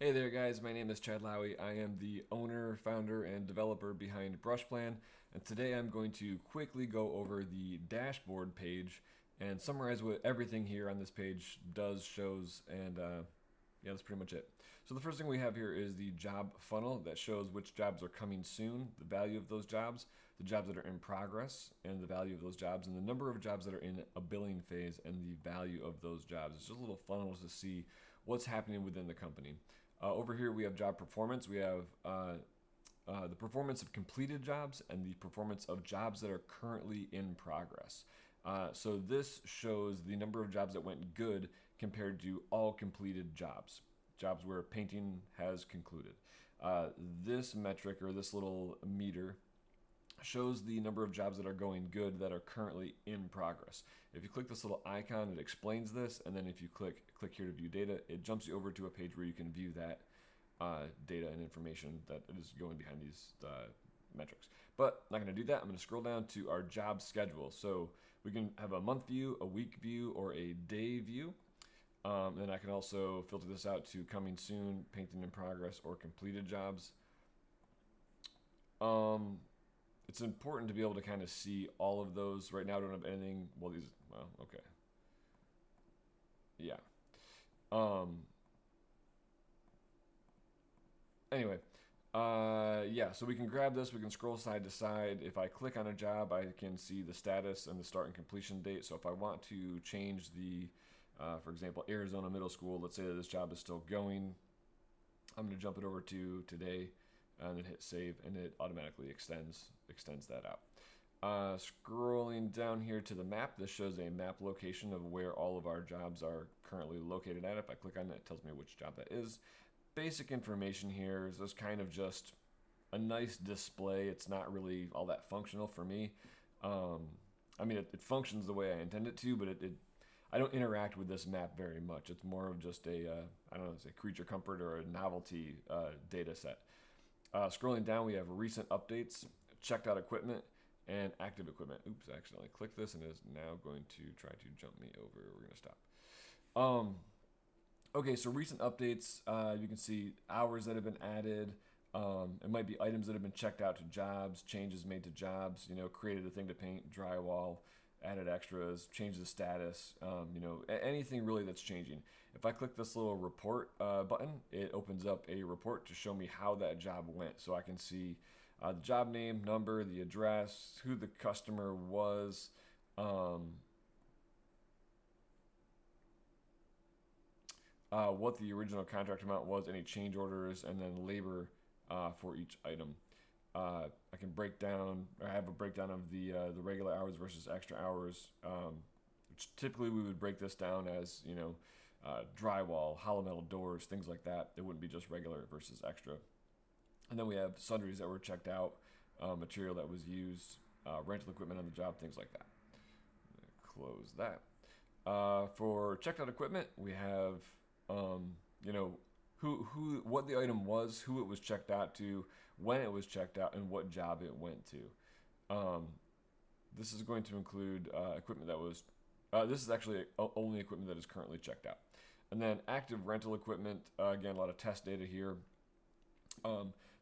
Hey there guys, my name is Chad Lowy. I am the owner, founder, and developer behind BrushPlan, and today I'm going to quickly go over the dashboard page and summarize what everything here on this page does, shows, and yeah, that's pretty much it. So the first thing we have here is the job funnel that shows which jobs are coming soon, the value of those jobs, the jobs that are in progress, and the value of those jobs, and the number of jobs that are in a billing phase and the value of those jobs. It's just a little funnel to see what's happening within the company. Over here we have job performance. We have the performance of completed jobs and the performance of jobs that are currently in progress. So this shows the number of jobs that went good compared to all completed jobs, jobs where painting has concluded. This metric, or this little meter, shows the number of jobs that are going good that are currently in progress. If you click this little icon, it explains this, and then if you click here to view data, it jumps you over to a page where you can view that data and information that is going behind these metrics. But I'm not going to do that. I'm going to scroll down to our job schedule. So we can have a month view, a week view, or a day view. And I can also filter this out to coming soon, painting in progress, or completed jobs. It's important to be able to kind of see all of those. Right now I don't have anything. Well, okay. Yeah. Anyway, yeah, so we can grab this, we can scroll side to side. If I click on a job, I can see the status and the start and completion date. So if I want to change the, for example, Arizona Middle School, let's say that this job is still going, I'm going to jump it over to today and then hit save, and it automatically extends that out. Scrolling down here to the map, this shows a map location of where all of our jobs are currently located at. If I click on it, it tells me which job that is. Basic information here is kind of just a nice display. It's not really all that functional for me. I mean, it functions the way I intend it to, but I don't interact with this map very much. It's more of just a, I don't know, it's a creature comfort or a novelty data set. Scrolling down, we have recent updates, checked out equipment, and active equipment. Oops, I accidentally clicked this and it is now going to try to jump me over. We're going to stop. Okay, so recent updates, you can see hours that have been added. It might be items that have been checked out to jobs, changes made to jobs, created a thing to paint, drywall, added extras, changed the status, anything really that's changing. If I click this little report button, it opens up a report to show me how that job went. So I can see the job name, number, the address, who the customer was, what the original contract amount was, any change orders, and then labor for each item. I can break down, or have a breakdown of the regular hours versus extra hours. Which typically we would break this down as drywall, hollow metal doors, things like that. It wouldn't be just regular versus extra. And then we have sundries that were checked out, material that was used, rental equipment on the job, things like that. Close that. For checked out equipment, we have what the item was, who it was checked out to, when it was checked out, and what job it went to. This is going to include equipment that was. This is actually only equipment that is currently checked out, and then active rental equipment. Again, a lot of test data here.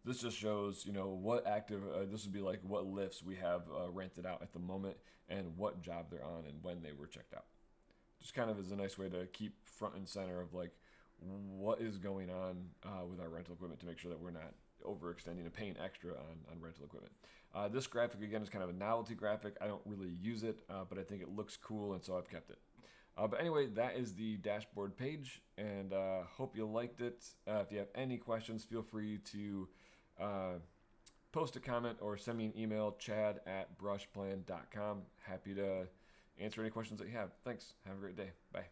This just shows, what active. This would be like what lifts we have rented out at the moment, and what job they're on, and when they were checked out. Just kind of is a nice way to keep front and center of like what is going on with our rental equipment to make sure that we're not overextending and paying extra on rental equipment. This graphic, again, is kind of a novelty graphic. I don't really use it, but I think it looks cool, and so I've kept it. But anyway, that is the dashboard page, and hope you liked it. If you have any questions, feel free to post a comment or send me an email, chad@brushplan.com. Happy to answer any questions that you have. Thanks. Have a great day. Bye.